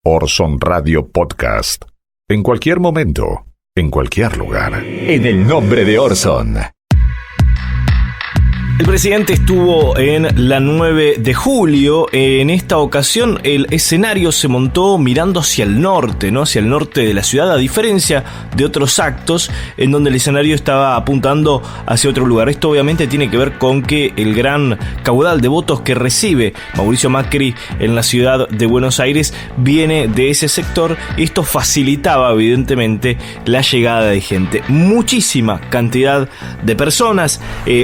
Orson Radio Podcast. En cualquier momento, en cualquier lugar. En el nombre de Orson. El presidente estuvo en la 9 de julio. En esta ocasión el escenario se montó mirando hacia el norte, ¿no? Hacia el norte de la ciudad, a diferencia de otros actos en donde el escenario estaba apuntando hacia otro lugar. Esto obviamente tiene que ver con que el gran caudal de votos que recibe Mauricio Macri en la ciudad de Buenos Aires viene de ese sector, y esto facilitaba evidentemente la llegada de gente. Muchísima cantidad de personas,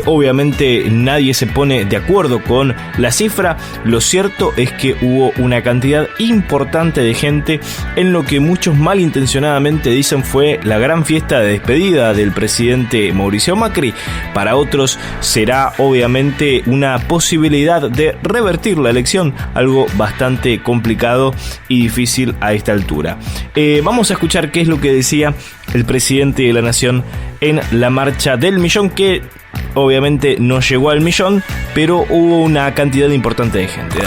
obviamente nadie se pone de acuerdo con la cifra. Lo cierto es que hubo una cantidad importante de gente en lo que muchos malintencionadamente dicen fue la gran fiesta de despedida del presidente Mauricio Macri. Para otros será obviamente una posibilidad de revertir la elección, algo bastante complicado y difícil a esta altura. Vamos a escuchar qué es lo que decía el presidente de la Nación en la marcha del millón, que obviamente no llegó al millón, pero hubo una cantidad importante de gente.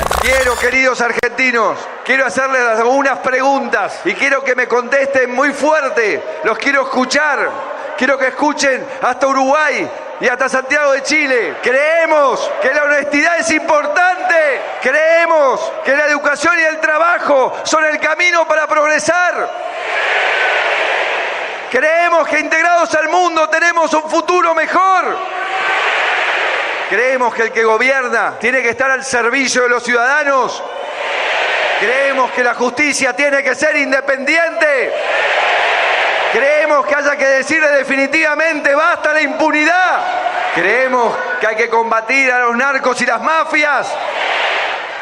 Queridos argentinos, quiero hacerles algunas preguntas y quiero que me contesten muy fuerte. Los quiero escuchar, quiero que escuchen hasta Uruguay y hasta Santiago de Chile. Creemos que la honestidad es importante. Creemos que la educación y el trabajo son el camino para progresar. Creemos que integrados al mundo tenemos un futuro mejor. Creemos que el que gobierna tiene que estar al servicio de los ciudadanos. Creemos que la justicia tiene que ser independiente. Creemos que haya que decirle definitivamente basta la impunidad. Creemos que hay que combatir a los narcos y las mafias.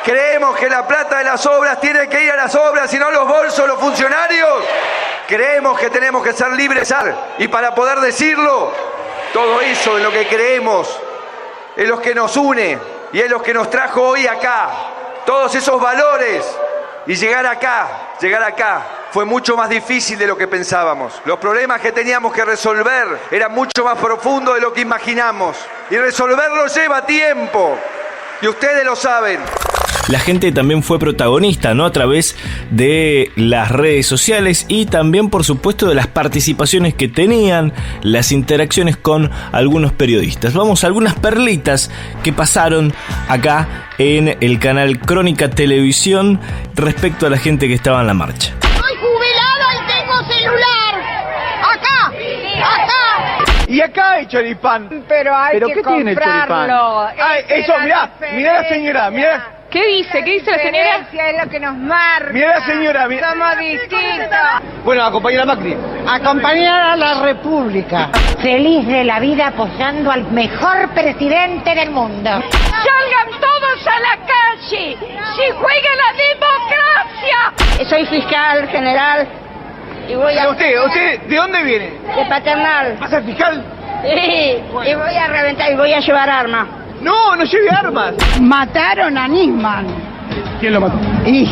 Creemos que la plata de las obras tiene que ir a las obras y no a los bolsos de los funcionarios. Creemos que tenemos que ser libres y para poder decirlo, todo eso de lo que creemos es lo que nos une y es lo que nos trajo hoy acá. Todos esos valores y llegar acá fue mucho más difícil de lo que pensábamos. Los problemas que teníamos que resolver eran mucho más profundos de lo que imaginamos y resolverlos lleva tiempo y ustedes lo saben. La gente también fue protagonista, ¿no? A través de las redes sociales y también, por supuesto, de las participaciones que tenían, las interacciones con algunos periodistas. Vamos a algunas perlitas que pasaron acá en el canal Crónica Televisión respecto a la gente que estaba en la marcha. Soy jubilada y tengo celular. Acá. Y acá hay choripán. Pero hay que ¿qué tiene el choripán? comprarlo. Eso, mirá la señora, mirá. ¿Qué dice la señora? Es lo que nos marca. Mirá la señora, Somos distintos. Bueno, acompañar a Macri. Acompañar a la República. Feliz de la vida apoyando al mejor presidente del mundo. Salgan todos a la calle. Si juega la democracia. Soy fiscal general y voy a... ¿Usted de dónde viene? De Paternal. ¿Va a ser fiscal? Sí, y voy a reventar y voy a llevar armas. No lleve armas. Mataron a Nisman. ¿Quién lo mató? Y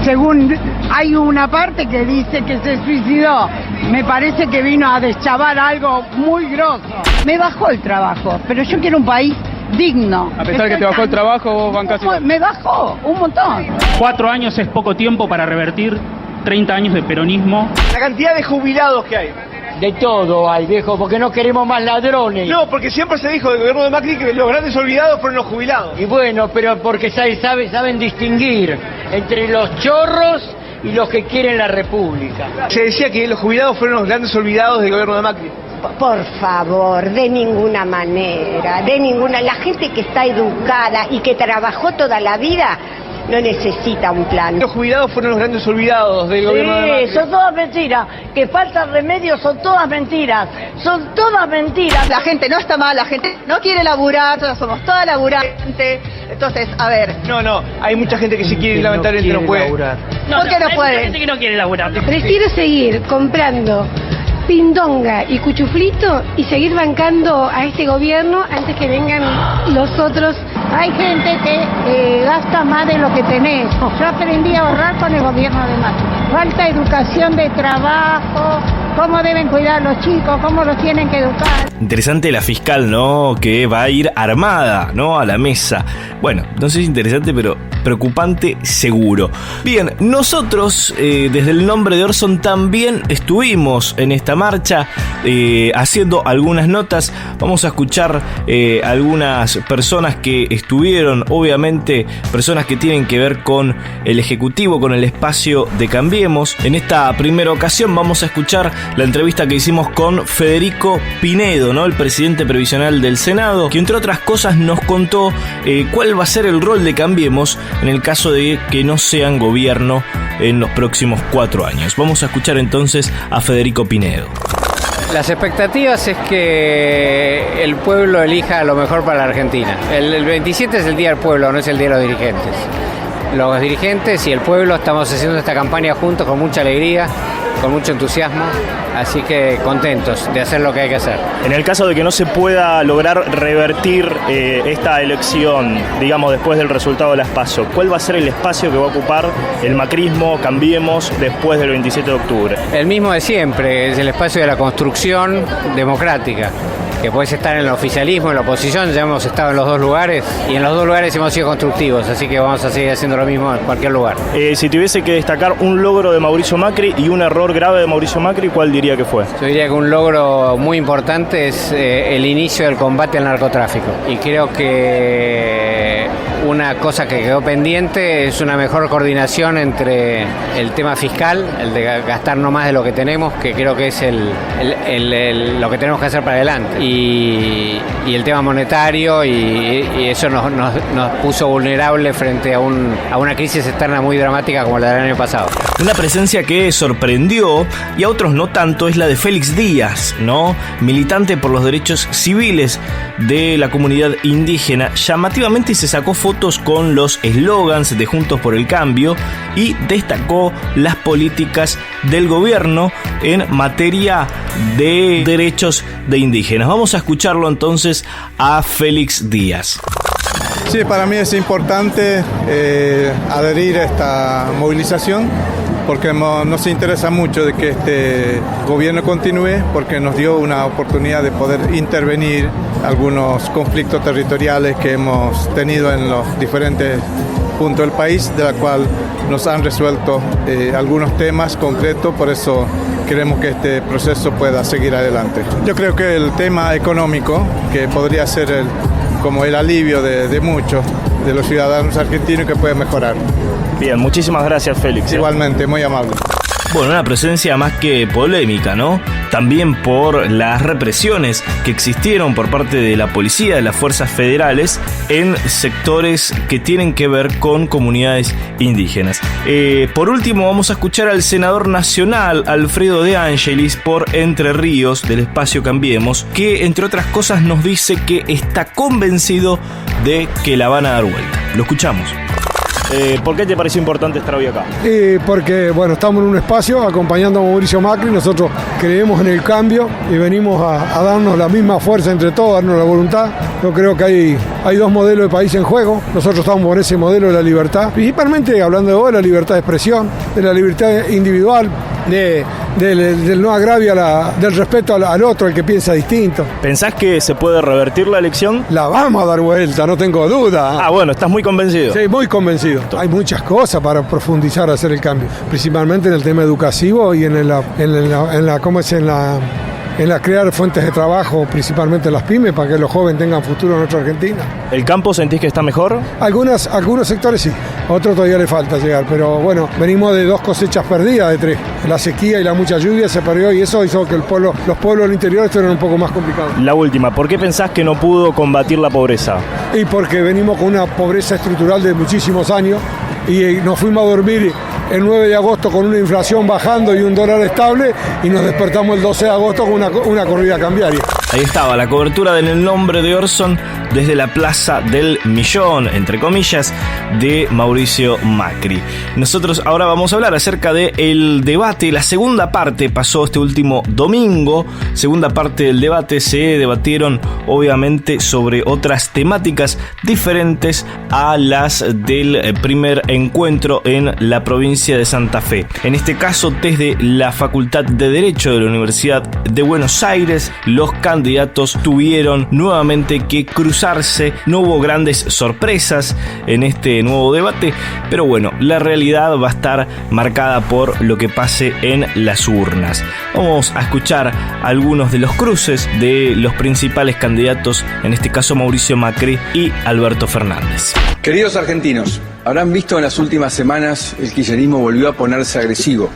según hay una parte que dice que se suicidó. Me parece que vino a deschavar algo muy grosso. Me bajó el trabajo, pero yo quiero un país digno. A pesar que te bajó el trabajo, vos bancás igual. Me bajó un montón. 4 años es poco tiempo para revertir 30 años de peronismo. La cantidad de jubilados que hay. De todo hay, viejo, porque no queremos más ladrones. No, porque siempre se dijo del gobierno de Macri que los grandes olvidados fueron los jubilados. Y bueno, pero porque saben distinguir entre los chorros y los que quieren la República. Se decía que los jubilados fueron los grandes olvidados del gobierno de Macri. Por favor, de ninguna manera, de ninguna. La gente que está educada y que trabajó toda la vida no necesita un plan. Los jubilados fueron los grandes olvidados del gobierno de Macri. Sí, son todas mentiras. Que falta remedio, son todas mentiras. Son todas mentiras. La gente no está mal, la gente no quiere laburar, todos somos toda laburante. Entonces, a ver. No, hay mucha gente que si quiere y lamentablemente no puede. ¿Por qué no puede? Hay gente que no quiere laburar. Prefiero seguir comprando pindonga y cuchuflito y seguir bancando a este gobierno antes que vengan los otros. Hay gente que gasta más de lo que tenés. Yo aprendí a ahorrar con el gobierno de Macri. Falta educación de trabajo, cómo deben cuidar a los chicos, cómo los tienen que educar. Interesante la fiscal, ¿no? Que va a ir armada, ¿no? A la mesa. Bueno, no sé si es interesante, pero preocupante seguro. Bien, nosotros desde el nombre de Orson también estuvimos en esta marcha haciendo algunas notas. Vamos a escuchar algunas personas que estuvieron, obviamente personas que tienen que ver con el Ejecutivo, con el espacio de Cambiemos. En esta primera ocasión vamos a escuchar la entrevista que hicimos con Federico Pinedo, ¿no? El presidente previsional del Senado, que entre otras cosas nos contó cuál va a ser el rol de Cambiemos en el caso de que no sean gobierno en los próximos 4 años. Vamos a escuchar entonces a Federico Pinedo. Las expectativas es que el pueblo elija lo mejor para la Argentina. El 27 es el Día del Pueblo, no es el Día de los Dirigentes. Los dirigentes y el pueblo estamos haciendo esta campaña juntos con mucha alegría, con mucho entusiasmo, así que contentos de hacer lo que hay que hacer. En el caso de que no se pueda lograr revertir esta elección, digamos después del resultado de las PASO, ¿cuál va a ser el espacio que va a ocupar el macrismo, Cambiemos, después del 27 de octubre? El mismo de siempre, es el espacio de la construcción democrática, que puedes estar en el oficialismo, en la oposición, ya hemos estado en los dos lugares y en los dos lugares hemos sido constructivos, así que vamos a seguir haciendo lo mismo en cualquier lugar. Si tuviese que destacar un logro de Mauricio Macri y un error grave de Mauricio Macri, ¿cuál diría que fue? Yo diría que un logro muy importante es el inicio del combate al narcotráfico, y creo que una cosa que quedó pendiente es una mejor coordinación entre el tema fiscal, el de gastar no más de lo que tenemos, que creo que es lo que tenemos que hacer para adelante, y el tema monetario, y eso nos puso vulnerable frente a una crisis externa muy dramática como la del año pasado. Una presencia que sorprendió y a otros no tanto es la de Félix Díaz, ¿no? Militante por los derechos civiles de la comunidad indígena. Llamativamente se sacó fotos con los eslogans de Juntos por el Cambio y destacó las políticas del gobierno en materia de derechos de indígenas. Vamos a escucharlo entonces a Félix Díaz. Sí, para mí es importante adherir a esta movilización porque nos interesa mucho de que este gobierno continúe, porque nos dio una oportunidad de poder intervenir algunos conflictos territoriales que hemos tenido en los diferentes puntos del país, de la cual nos han resuelto algunos temas concretos, por eso queremos que este proceso pueda seguir adelante. Yo creo que el tema económico, que podría ser como el alivio de muchos de los ciudadanos argentinos, que puede mejorar. Bien, muchísimas gracias, Félix. Igualmente, muy amable. Bueno, una presencia más que polémica, ¿no? También por las represiones que existieron por parte de la policía, de las fuerzas federales, en sectores que tienen que ver con comunidades indígenas. Por último, vamos a escuchar al senador nacional, Alfredo De Angelis, por Entre Ríos, del espacio Cambiemos, que, entre otras cosas, nos dice que está convencido de que la van a dar vuelta. Lo escuchamos. ¿Por qué te parece importante estar hoy acá? Porque, bueno, estamos en un espacio acompañando a Mauricio Macri, nosotros creemos en el cambio y venimos a darnos la misma fuerza entre todos, darnos la voluntad. Yo creo que hay dos modelos de país en juego, nosotros estamos por ese modelo de la libertad, principalmente hablando de hoy, la libertad de expresión, de la libertad individual, del no agravio, del respeto al otro, al que piensa distinto. ¿Pensás que se puede revertir la elección? La vamos a dar vuelta, no tengo duda. Ah, bueno, estás muy convencido. Sí, muy convencido. Hay muchas cosas para profundizar, hacer el cambio, principalmente en el tema educativo y en la crear fuentes de trabajo, principalmente en las pymes, para que los jóvenes tengan futuro en nuestra Argentina. ¿El campo sentís que está mejor? Algunos sectores sí, otros todavía le falta llegar, pero bueno, venimos de 2 cosechas perdidas de 3. La sequía y la mucha lluvia se perdió y eso hizo que los pueblos del interior estuvieran un poco más complicados. La última, ¿por qué pensás que no pudo combatir la pobreza? Y porque venimos con una pobreza estructural de muchísimos años y nos fuimos a dormir el 9 de agosto con una inflación bajando y un dólar estable, y nos despertamos el 12 de agosto con una corrida cambiaria. Ahí estaba la cobertura de En el nombre de Orson desde la Plaza del Millón, entre comillas, de Mauricio Macri. Nosotros ahora vamos a hablar acerca del debate. La segunda parte pasó este último domingo. Segunda parte del debate, se debatieron obviamente sobre otras temáticas diferentes a las del primer encuentro en la provincia de Santa Fe. En este caso, desde la Facultad de Derecho de la Universidad de Buenos Aires, los candidatos tuvieron nuevamente que cruzar cruzarse, no hubo grandes sorpresas en este nuevo debate, pero bueno, la realidad va a estar marcada por lo que pase en las urnas. Vamos a escuchar algunos de los cruces de los principales candidatos, en este caso Mauricio Macri y Alberto Fernández. Queridos argentinos, habrán visto en las últimas semanas el kirchnerismo volvió a ponerse agresivo,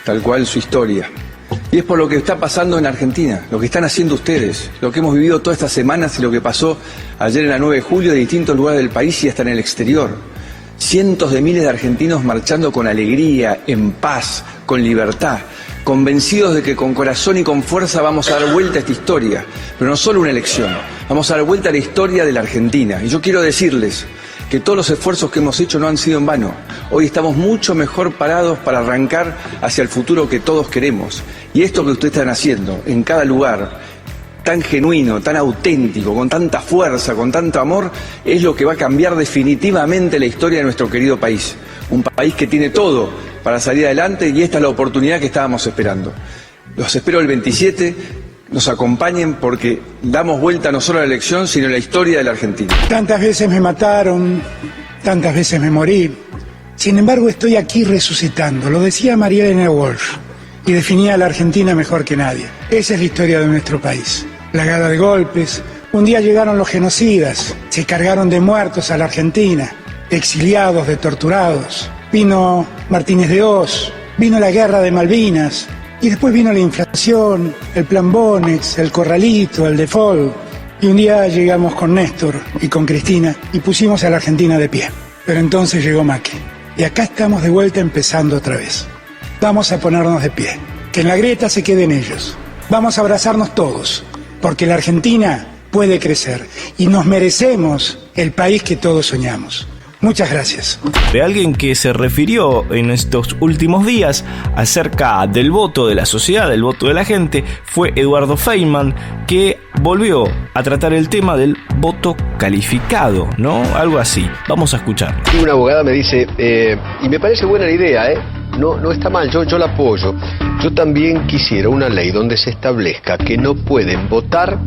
tal cual su historia. Y es por lo que está pasando en Argentina, lo que están haciendo ustedes, lo que hemos vivido todas estas semanas y lo que pasó ayer en la 9 de julio de distintos lugares del país y hasta en el exterior. Cientos de miles de argentinos marchando con alegría, en paz, con libertad, convencidos de que con corazón y con fuerza vamos a dar vuelta a esta historia, pero no solo una elección, vamos a dar vuelta a la historia de la Argentina. Y yo quiero decirles que todos los esfuerzos que hemos hecho no han sido en vano. Hoy estamos mucho mejor parados para arrancar hacia el futuro que todos queremos. Y esto que ustedes están haciendo en cada lugar, tan genuino, tan auténtico, con tanta fuerza, con tanto amor, es lo que va a cambiar definitivamente la historia de nuestro querido país. Un país que tiene todo para salir adelante y esta es la oportunidad que estábamos esperando. Los espero el 27, nos acompañen porque damos vuelta no solo a la elección, sino a la historia de la Argentina. Tantas veces me mataron, tantas veces me morí. Sin embargo, estoy aquí resucitando. Lo decía María Elena Walsh y definía a la Argentina mejor que nadie. Esa es la historia de nuestro país. Plagada de golpes. Un día llegaron los genocidas, se cargaron de muertos a la Argentina, de exiliados, de torturados. Vino Martínez de Hoz, vino la guerra de Malvinas, y después vino la inflación, el plan Bonex, el corralito, el default. Y un día llegamos con Néstor y con Cristina y pusimos a la Argentina de pie. Pero entonces llegó Macri. Y acá estamos de vuelta empezando otra vez. Vamos a ponernos de pie. Que en la grieta se queden ellos. Vamos a abrazarnos todos. Porque la Argentina puede crecer. Y nos merecemos el país que todos soñamos. Muchas gracias. De alguien que se refirió en estos últimos días acerca del voto de la sociedad, del voto de la gente, fue Eduardo Feynman, que volvió a tratar el tema del voto calificado, ¿no? Algo así. Vamos a escucharlo. Y una abogada me dice, y me parece buena la idea, no está mal, yo la apoyo. Yo también quisiera una ley donde se establezca que no pueden votar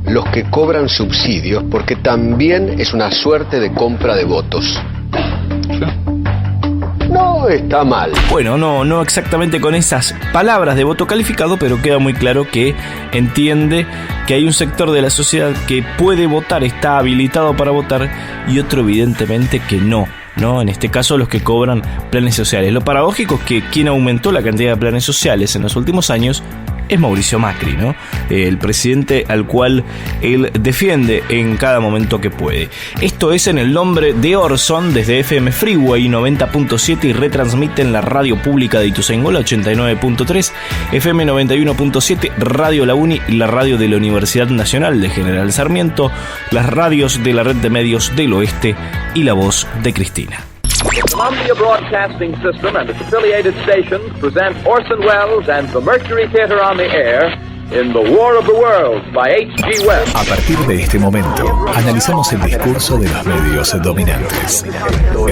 los que cobran subsidios, porque también es una suerte de compra de votos. No está mal. Bueno, no exactamente con esas palabras de voto calificado, pero queda muy claro que entiende que hay un sector de la sociedad que puede votar, está habilitado para votar, y otro evidentemente que no. En este caso los que cobran planes sociales. Lo paradójico es que quien aumentó la cantidad de planes sociales en los últimos años es Mauricio Macri, ¿no? El presidente al cual él defiende en cada momento que puede. Esto es En el Nombre de Orson desde FM Freeway 90.7 y retransmite en la radio pública de Ituzaingó 89.3, FM 91.7, Radio La Uni y la radio de la Universidad Nacional de General Sarmiento, las radios de la Red de Medios del Oeste y La Voz de Cristina. Columbia Broadcasting System and its affiliated stations present Orson Welles and the Mercury Theater on the Air in The War of the Worlds by H.G. Wells. A partir de este momento, analizamos el discurso de los medios dominantes.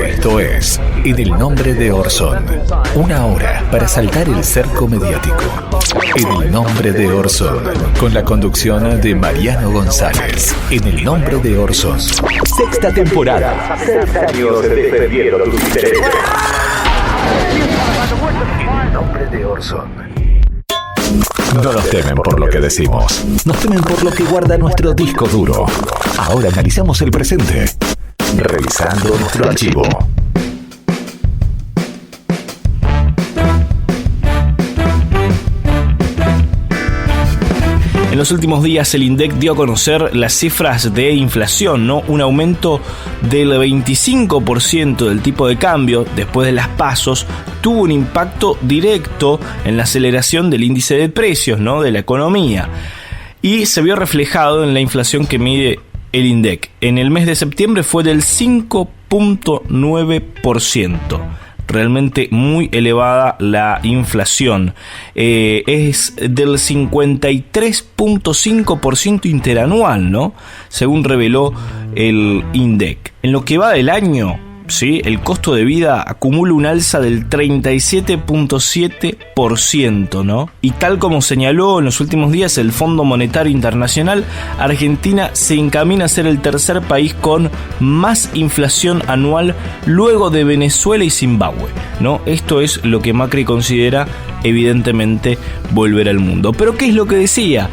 Esto es En el Nombre de Orson. Una hora para saltar el cerco mediático. En el Nombre de Orson, con la conducción de Mariano González. En el Nombre de Orson. Sexta temporada. 6 años defendieron tus intereses. En el Nombre de Orson. No nos temen por lo que decimos, nos temen por lo que guarda nuestro disco duro. Ahora analizamos el presente, revisando nuestro archivo. En los últimos días el INDEC dio a conocer las cifras de inflación, ¿no? Un aumento del 25% del tipo de cambio después de las pasos tuvo un impacto directo en la aceleración del índice de precios, ¿no? De la economía, y se vio reflejado en la inflación que mide el INDEC. En el mes de septiembre fue del 5.9%. Realmente muy elevada la inflación. Es del 53.5% interanual, ¿no? Según reveló el INDEC. En lo que va del año, ¿sí? El costo de vida acumula un alza del 37.7%, ¿no? Y tal como señaló en los últimos días el Fondo Monetario Internacional, Argentina se encamina a ser el tercer país con más inflación anual luego de Venezuela y Zimbabue, ¿no? Esto es lo que Macri considera evidentemente volver al mundo. Pero ¿qué es lo que decía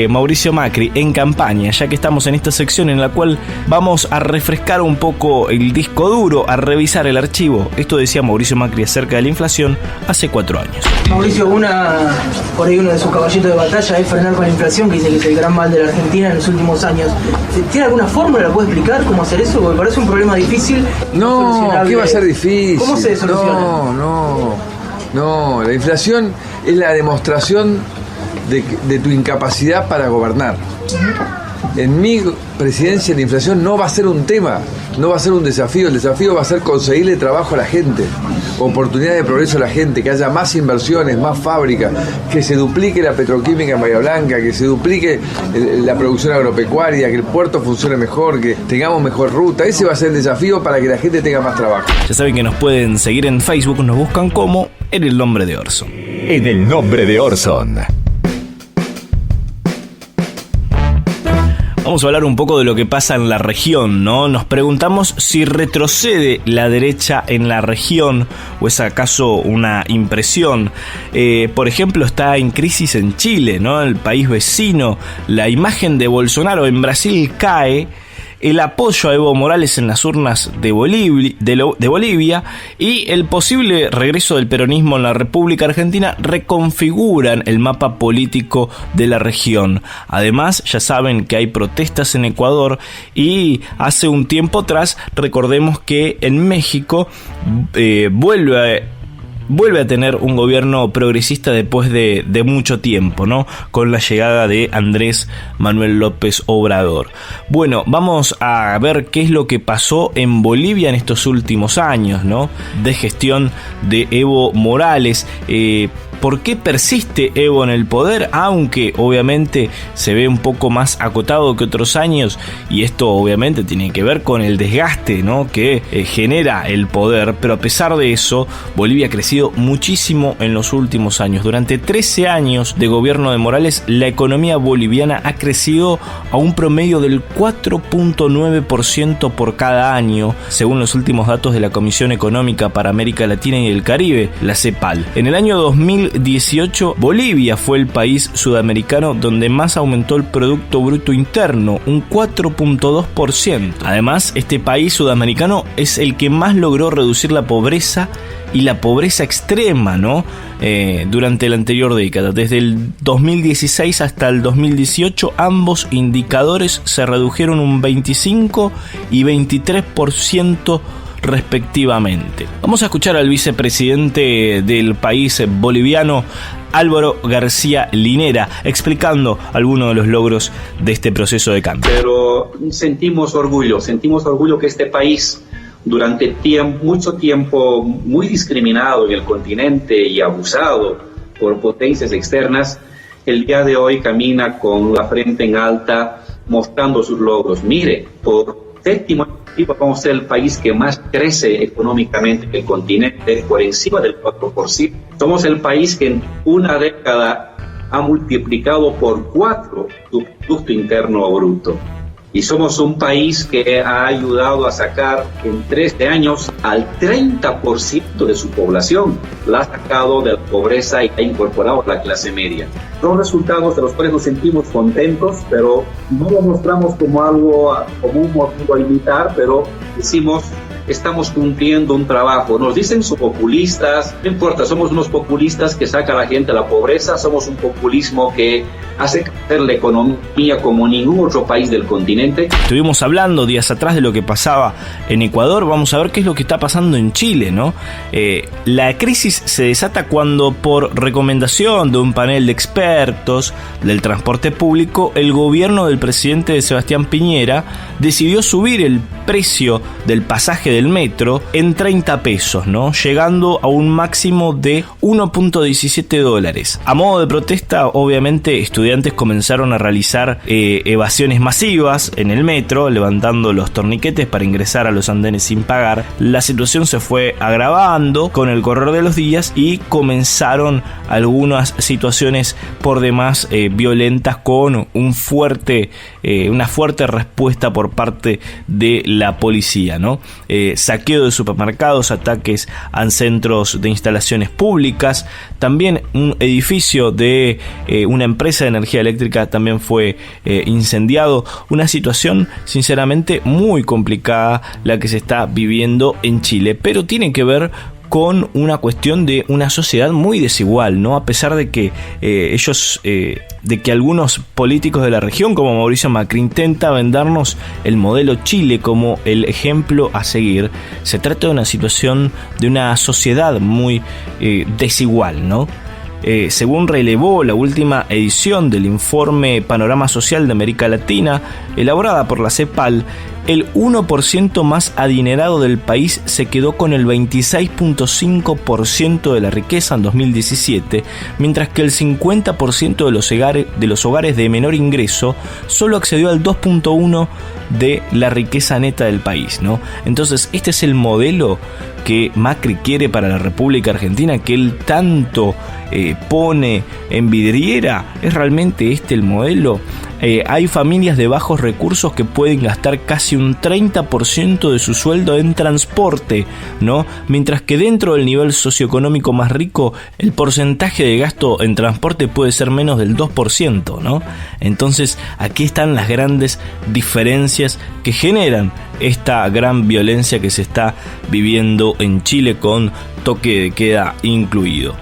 Mauricio Macri en campaña? Ya que estamos en esta sección en la cual vamos a refrescar un poco el disco duro, a revisar el archivo. Esto decía Mauricio Macri acerca de la inflación hace 4 años. Mauricio, por ahí uno de sus caballitos de batalla es frenar con la inflación, que dice que es el gran mal de la Argentina en los últimos años. ¿Tiene alguna fórmula? ¿La puede explicar cómo hacer eso? Porque parece un problema difícil. No, ¿qué va a ser difícil? ¿Cómo se soluciona? No, la inflación es la demostración de tu incapacidad para gobernar. En mi presidencia la inflación no va a ser un tema, no va a ser un desafío. El desafío va a ser conseguirle trabajo a la gente, oportunidades de progreso a la gente, que haya más inversiones, más fábricas, que se duplique la petroquímica en Bahía Blanca, que se duplique la producción agropecuaria, que el puerto funcione mejor, que tengamos mejor ruta. Ese va a ser el desafío para que la gente tenga más trabajo. Ya saben que nos pueden seguir en Facebook, nos buscan como En el Nombre de Orson. En el Nombre de Orson. Vamos a hablar un poco de lo que pasa en la región, ¿no? Nos preguntamos si retrocede la derecha en la región o es acaso una impresión. Por ejemplo, está en crisis en Chile, ¿no? El país vecino. La imagen de Bolsonaro en Brasil cae. El apoyo a Evo Morales en las urnas de Bolivia y el posible regreso del peronismo en la República Argentina reconfiguran el mapa político de la región. Además, ya saben que hay protestas en Ecuador y hace un tiempo atrás, recordemos que en México vuelve a tener un gobierno progresista después de mucho tiempo, ¿no? Con la llegada de Andrés Manuel López Obrador. Bueno, vamos a ver qué es lo que pasó en Bolivia en estos últimos años, ¿no? De gestión de Evo Morales. ¿Por qué persiste Evo en el poder? Aunque obviamente se ve un poco más acotado que otros años, y esto obviamente tiene que ver con el desgaste, ¿no? Que genera el poder, pero a pesar de eso, Bolivia ha crecido muchísimo en los últimos años. Durante 13 años de gobierno de Morales, la economía boliviana ha crecido a un promedio del 4.9% por cada año, según los últimos datos de la Comisión Económica para América Latina y el Caribe, la CEPAL. En el año 2018, Bolivia fue el país sudamericano donde más aumentó el Producto Bruto Interno, un 4.2%. Además, este país sudamericano es el que más logró reducir la pobreza y la pobreza extrema, ¿no? Durante la anterior década. Desde el 2016 hasta el 2018, ambos indicadores se redujeron un 25 y 23% respectivamente. Vamos a escuchar al vicepresidente del país boliviano, Álvaro García Linera, explicando algunos de los logros de este proceso de cambio. Pero sentimos orgullo que este país, durante mucho tiempo muy discriminado en el continente y abusado por potencias externas, el día de hoy camina con la frente en alta, mostrando sus logros. Mire, por séptimo año vamos a ser el país que más crece económicamente en el continente, por encima del 4%. Somos el país que en una década ha multiplicado por 4 su Producto Interno Bruto. Y somos un país que ha ayudado a sacar en 13 años al 30% de su población. La ha sacado de la pobreza y ha incorporado a la clase media. Son resultados de los cuales nos sentimos contentos, pero no lo mostramos como un motivo a imitar, pero decimos, estamos cumpliendo un trabajo. Nos dicen son populistas, no importa, somos unos populistas que sacan a la gente de la pobreza, somos un populismo que hace crecer la economía como ningún otro país del continente. Estuvimos hablando días atrás de lo que pasaba en Ecuador, vamos a ver qué es lo que está pasando en Chile, ¿no? La crisis se desata cuando, por recomendación de un panel de expertos del transporte público, el gobierno del presidente Sebastián Piñera decidió subir el precio del pasaje del metro en 30 pesos, ¿no? Llegando a un máximo de $1.17. A modo de protesta, obviamente, estudiantes comenzaron a realizar evasiones masivas en el metro, levantando los torniquetes para ingresar a los andenes sin pagar. La situación se fue agravando con el correr de los días y comenzaron algunas situaciones por demás violentas, con una fuerte respuesta por parte de la policía, ¿no? Saqueo de supermercados, ataques a centros de instalaciones públicas, también un edificio de una empresa de energía eléctrica también fue incendiado. Una situación sinceramente muy complicada la que se está viviendo en Chile, pero tiene que ver con una cuestión de una sociedad muy desigual, ¿no? A pesar de que de que algunos políticos de la región, como Mauricio Macri, intenta vendernos el modelo Chile como el ejemplo a seguir, se trata de una situación de una sociedad muy desigual, ¿no? Según relevó la última edición del informe Panorama Social de América Latina, elaborada por la CEPAL, el 1% más adinerado del país se quedó con el 26.5% de la riqueza en 2017, mientras que el 50% de los hogares de menor ingreso solo accedió al 2.1% de la riqueza neta del país, ¿no? Entonces, este es el modelo que Macri quiere para la República Argentina, que él tanto pone en vidriera. ¿Es realmente este el modelo? Hay familias de bajos recursos que pueden gastar casi un 30% de su sueldo en transporte, ¿no? Mientras que dentro del nivel socioeconómico más rico, el porcentaje de gasto en transporte puede ser menos del 2%, ¿no? Entonces, aquí están las grandes diferencias que generan esta gran violencia que se está viviendo en Chile, con toque de queda incluido.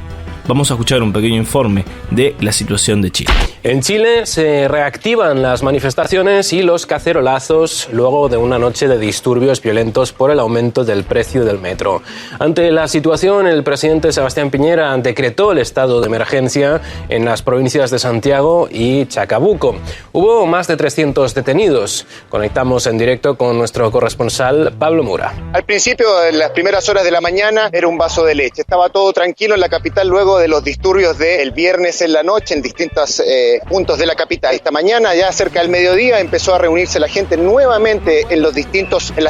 Vamos a escuchar un pequeño informe de la situación de Chile. En Chile se reactivan las manifestaciones y los cacerolazos luego de una noche de disturbios violentos por el aumento del precio del metro. Ante la situación, el presidente Sebastián Piñera decretó el estado de emergencia en las provincias de Santiago y Chacabuco. Hubo más de 300 detenidos. Conectamos en directo con nuestro corresponsal Pablo Mura. Al principio, en las primeras horas de la mañana, era un vaso de leche. Estaba todo tranquilo en la capital luego de los disturbios del viernes en la noche en distintos puntos de la capital. Esta mañana, ya cerca del mediodía, empezó a reunirse la gente nuevamente en las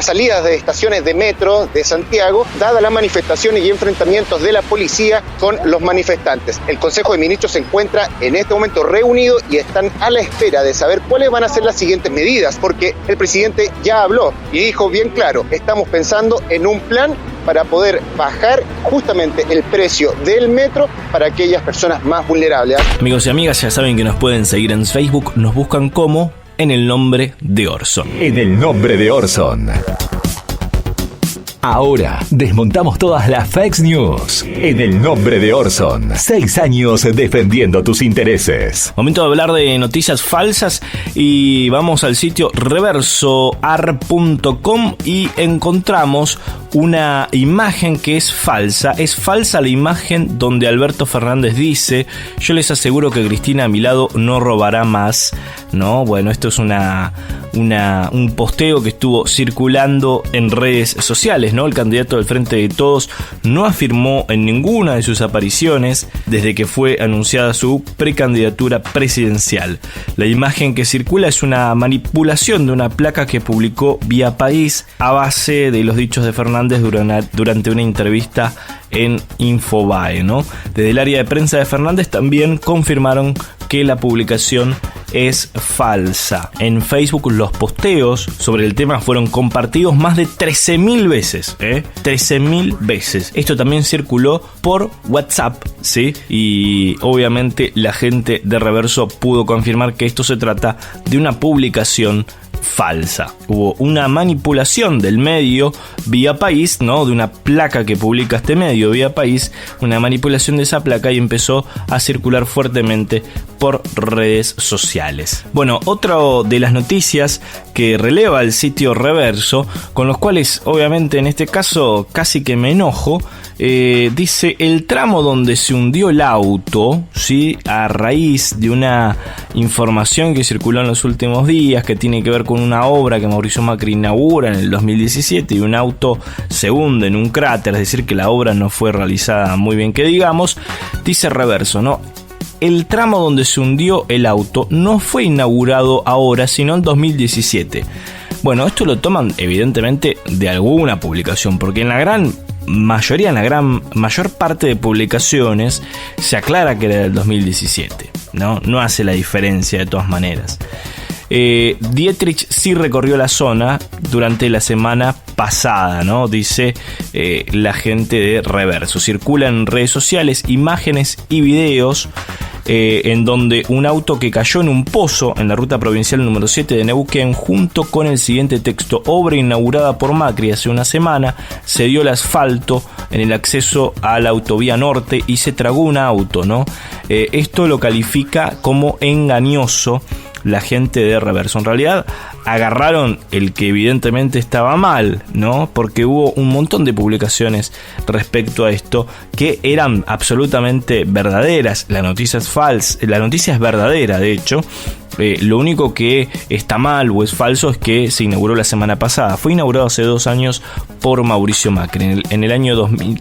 salidas de estaciones de metro de Santiago, dadas las manifestaciones y enfrentamientos de la policía con los manifestantes. El Consejo de Ministros se encuentra en este momento reunido y están a la espera de saber cuáles van a ser las siguientes medidas, porque el presidente ya habló y dijo bien claro: estamos pensando en un plan para poder bajar justamente el precio del metro para aquellas personas más vulnerables. Amigos y amigas, ya saben que nos pueden seguir en Facebook, nos buscan como En el Nombre de Orson. En el Nombre de Orson. Ahora desmontamos todas las fake news. En el Nombre de Orson. 6 años defendiendo tus intereses. Momento de hablar de noticias falsas y vamos al sitio reversoar.com y encontramos una imagen que es falsa. Es falsa la imagen donde Alberto Fernández dice: yo les aseguro que Cristina a mi lado no robará más, ¿no? Bueno, esto es un posteo que estuvo circulando en redes sociales, ¿no? El candidato del Frente de Todos no afirmó en ninguna de sus apariciones desde que fue anunciada su precandidatura presidencial. La imagen que circula es una manipulación de una placa que publicó Vía País a base de los dichos de Fernández durante una entrevista en Infobae, ¿no? Desde el área de prensa de Fernández también confirmaron que la publicación es falsa. En Facebook los posteos sobre el tema fueron compartidos más de 13.000 veces, 13.000 veces. Esto también circuló por WhatsApp, ¿sí? Y obviamente la gente de Reverso pudo confirmar que esto se trata de una publicación falsa. Hubo una manipulación del medio Vía País, ¿no? De una placa que publica este medio Vía País, una manipulación de esa placa, y empezó a circular fuertemente por redes sociales. Bueno, otra de las noticias que releva el sitio Reverso, con los cuales obviamente en este caso casi que me enojo, dice: el tramo donde se hundió el auto, ¿sí?, a raíz de una información que circuló en los últimos días que tiene que ver con una obra que Mauricio Macri inaugura en el 2017 y un auto se hunde en un cráter, es decir que la obra no fue realizada muy bien que digamos. Dice Reverso, ¿no?: el tramo donde se hundió el auto no fue inaugurado ahora, sino en 2017. Bueno, esto lo toman evidentemente de alguna publicación, porque en la gran mayor parte de publicaciones se aclara que era del 2017, no hace la diferencia de todas maneras. Dietrich sí recorrió la zona durante la semana pasada, ¿no? Dice la gente de Reverso. Circulan en redes sociales imágenes y videos en donde un auto que cayó en un pozo en la ruta provincial número 7 de Neuquén, junto con el siguiente texto: obra inaugurada por Macri hace una semana, se dio el asfalto en el acceso a la autovía norte y se tragó un auto, ¿no? Esto lo califica como engañoso la gente de Reverso. En realidad agarraron el que evidentemente estaba mal, ¿no? Porque hubo un montón de publicaciones respecto a esto que eran absolutamente verdaderas. La noticia es falsa, la noticia es verdadera, de hecho. Lo único que está mal o es falso es que se inauguró la semana pasada. Fue inaugurado hace 2 años por Mauricio Macri, en el año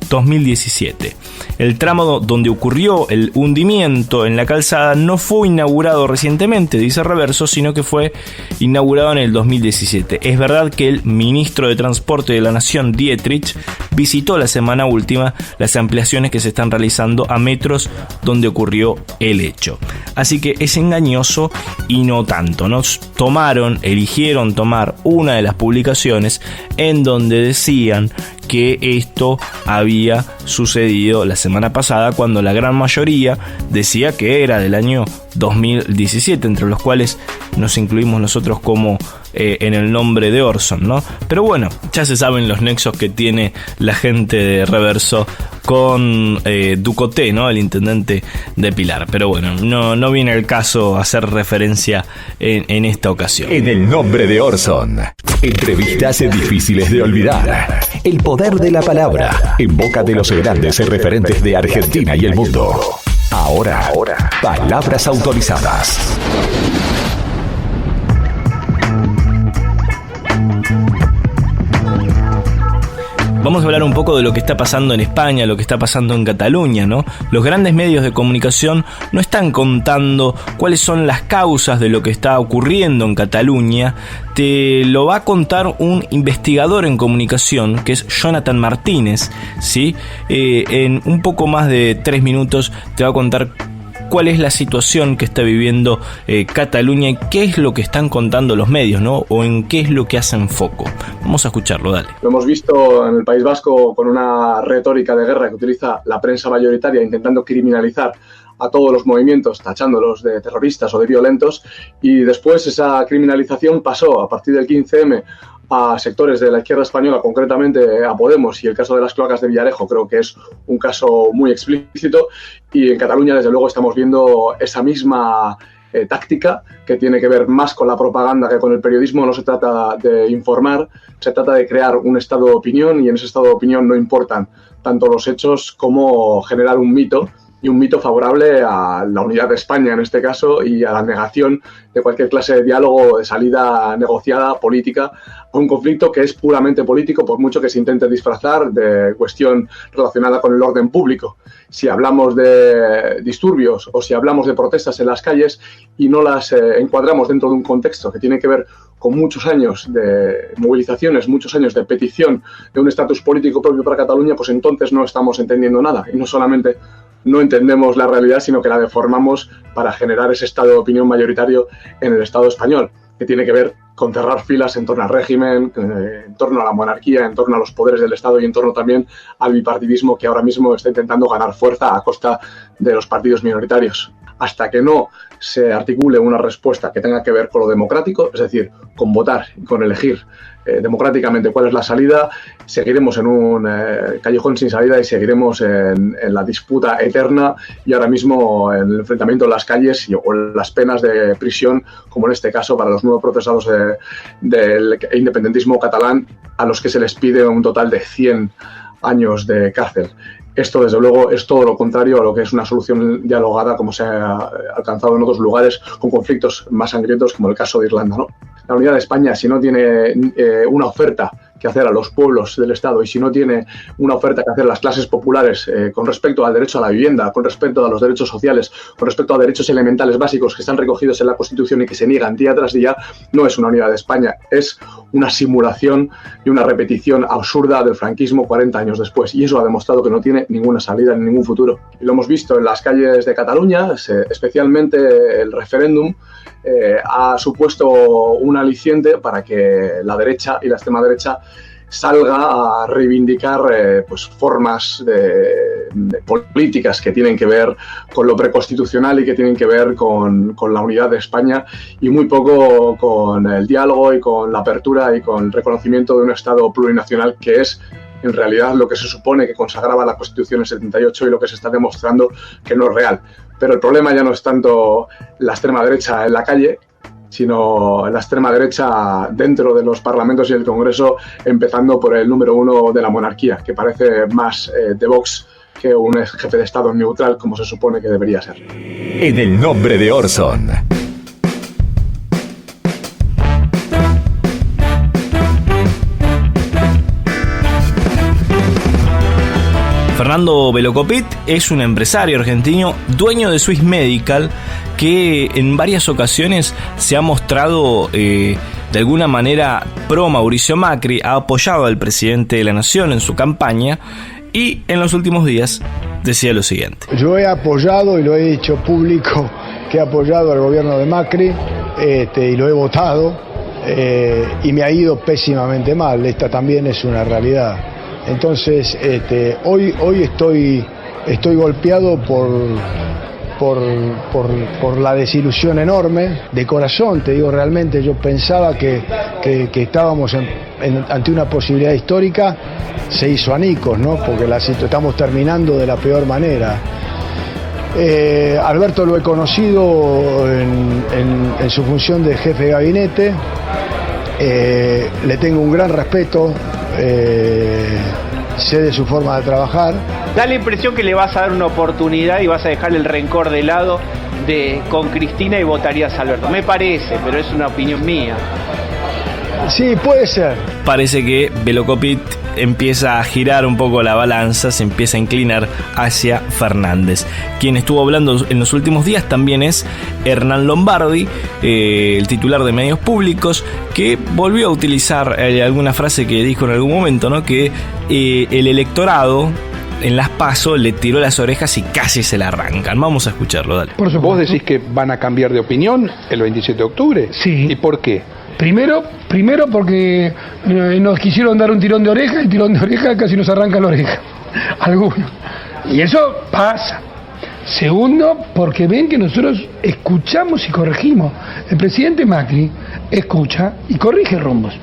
2017. El tramo donde ocurrió el hundimiento en la calzada no fue inaugurado recientemente, dice Reverso, sino que fue inaugurado en el 2017. Es verdad que el ministro de Transporte de la Nación, Dietrich, visitó la semana última las ampliaciones que se están realizando a metros donde ocurrió el hecho. Así que es engañoso y no tanto. Eligieron tomar una de las publicaciones en donde decían que esto había sucedido la semana pasada, cuando la gran mayoría decía que era del año 2017, entre los cuales nos incluimos nosotros como en el nombre de Orson, ¿no? Pero bueno, ya se saben los nexos que tiene la gente de Reverso con Ducoté, ¿no?, el intendente de Pilar. Pero bueno, no viene el caso hacer referencia en esta ocasión. En el nombre de Orson, entrevistas difíciles de olvidar. El poder de la palabra en boca de los grandes referentes de Argentina y el mundo. Ahora, palabras autorizadas. Vamos a hablar un poco de lo que está pasando en España, lo que está pasando en Cataluña, ¿no? Los grandes medios de comunicación no están contando cuáles son las causas de lo que está ocurriendo en Cataluña. Te lo va a contar un investigador en comunicación, que es Jonathan Martínez, ¿sí? En un poco más de 3 minutos te va a contar cuál es la situación que está viviendo Cataluña y qué es lo que están contando los medios, ¿no? O en qué es lo que hacen foco. Vamos a escucharlo, dale. Lo hemos visto en el País Vasco con una retórica de guerra que utiliza la prensa mayoritaria, intentando criminalizar a todos los movimientos, tachándolos de terroristas o de violentos, y después esa criminalización pasó a partir del 15M a sectores de la izquierda española, concretamente a Podemos, y el caso de las cloacas de Villarejo creo que es un caso muy explícito, y en Cataluña desde luego estamos viendo esa misma táctica, que tiene que ver más con la propaganda que con el periodismo. No se trata de informar, se trata de crear un estado de opinión, y en ese estado de opinión no importan tanto los hechos como generar un mito, y un mito favorable a la unidad de España en este caso, y a la negación de cualquier clase de diálogo, de salida negociada, política, a un conflicto que es puramente político, por mucho que se intente disfrazar de cuestión relacionada con el orden público. Si hablamos de disturbios o si hablamos de protestas en las calles y no las encuadramos dentro de un contexto que tiene que ver con muchos años de movilizaciones, muchos años de petición de un estatus político propio para Cataluña, pues entonces no estamos entendiendo nada. Y no solamente no entendemos la realidad, sino que la deformamos para generar ese estado de opinión mayoritario en el Estado español, que tiene que ver con cerrar filas en torno al régimen, en torno a la monarquía, en torno a los poderes del Estado y en torno también al bipartidismo, que ahora mismo está intentando ganar fuerza a costa de los partidos minoritarios. hasta que no se articule una respuesta que tenga que ver con lo democrático, es decir, con votar y con elegir democráticamente cuál es la salida, seguiremos en un callejón sin salida y seguiremos en la disputa eterna y ahora mismo en el enfrentamiento en las calles o en las penas de prisión, como en este caso para los nuevos procesados del independentismo catalán, a los que se les pide un total de 100 años de cárcel. Esto, desde luego, es todo lo contrario a lo que es una solución dialogada, como se ha alcanzado en otros lugares, con conflictos más sangrientos, como el caso de Irlanda, ¿no? La unidad de España, si no tiene una oferta que hacer a los pueblos del Estado y si no tiene una oferta que hacer a las clases populares con respecto al derecho a la vivienda, con respecto a los derechos sociales, con respecto a derechos elementales básicos que están recogidos en la Constitución y que se niegan día tras día, no es una unidad de España, es una simulación y una repetición absurda del franquismo 40 años después. Y eso ha demostrado que no tiene ninguna salida ni ningún futuro. Y lo hemos visto en las calles de Cataluña, especialmente el referéndum ha supuesto un aliciente para que la derecha y la extrema derecha salga a reivindicar pues formas de políticas que tienen que ver con lo preconstitucional y que tienen que ver con la unidad de España y muy poco con el diálogo y con la apertura y con el reconocimiento de un Estado plurinacional, que es en realidad lo que se supone que consagraba la Constitución en 78 y lo que se está demostrando que no es real. Pero el problema ya no es tanto la extrema derecha en la calle, sino la extrema derecha dentro de los parlamentos y el Congreso, empezando por el número 1 de la monarquía, que parece más de Vox que un jefe de Estado neutral, como se supone que debería ser. En el nombre de Orson. Fernando Velocopit es un empresario argentino, dueño de Swiss Medical, que en varias ocasiones se ha mostrado de alguna manera pro Mauricio Macri, ha apoyado al presidente de la Nación en su campaña y en los últimos días decía lo siguiente. Yo he apoyado y lo he hecho público que he apoyado al gobierno de Macri y lo he votado y me ha ido pésimamente mal. Esta también es una realidad. Entonces, hoy estoy golpeado por la desilusión enorme. De corazón, te digo, realmente yo pensaba que estábamos ante una posibilidad histórica. Se hizo anicos, ¿no? Porque estamos terminando de la peor manera. Alberto lo he conocido en su función de jefe de gabinete. Le tengo un gran respeto. Sé de su forma de trabajar. Da la impresión que le vas a dar una oportunidad y vas a dejar el rencor de lado con Cristina y votarías a Alberto. Me parece, pero es una opinión mía. Sí, puede ser. Parece que Velocopit empieza a girar un poco la balanza, se empieza a inclinar hacia Fernández. Quien estuvo hablando en los últimos días también es Hernán Lombardi, el titular de Medios Públicos, que volvió a utilizar alguna frase que dijo en algún momento, ¿no? Que el electorado en las PASO le tiró las orejas y casi se la arrancan. Vamos a escucharlo, dale. ¿Vos decís que van a cambiar de opinión el 27 de octubre? Sí. ¿Y por qué? Primero porque nos quisieron dar un tirón de oreja, y el tirón de oreja casi nos arranca la oreja. Algunos. Y eso pasa. Segundo, porque ven que nosotros escuchamos y corregimos. El presidente Macri escucha y corrige rumbos.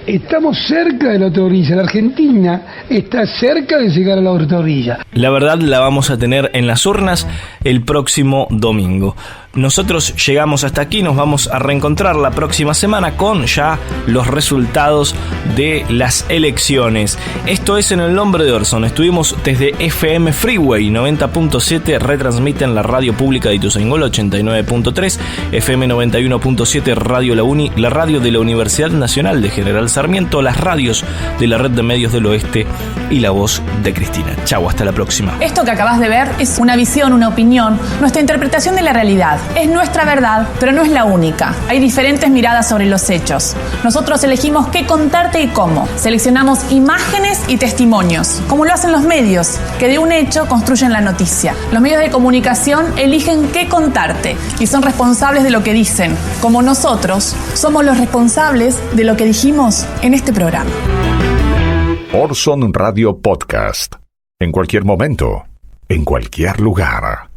Estamos cerca de la otra orilla. La Argentina está cerca de llegar a la otra orilla. La verdad la vamos a tener en las urnas el próximo domingo. Nosotros llegamos hasta aquí, nos vamos a reencontrar la próxima semana con ya los resultados de las elecciones. Esto es En el nombre de Orson. Estuvimos desde FM Freeway 90.7, retransmiten la radio pública de Ituzaingó 89.3, FM 91.7, Radio La Uni, la radio de la Universidad Nacional de General Sarmiento, las radios de la Red de Medios del Oeste y La Voz de Cristina. Chau, hasta la próxima. Esto que acabas de ver es una visión, una opinión, nuestra interpretación de la realidad. Es nuestra verdad, pero no es la única. Hay diferentes miradas sobre los hechos. Nosotros elegimos qué contarte y cómo. Seleccionamos imágenes y testimonios, como lo hacen los medios, que de un hecho construyen la noticia. Los medios de comunicación eligen qué contarte y son responsables de lo que dicen, como nosotros somos los responsables de lo que dijimos en este programa. Orson Radio Podcast. En cualquier momento, en cualquier lugar.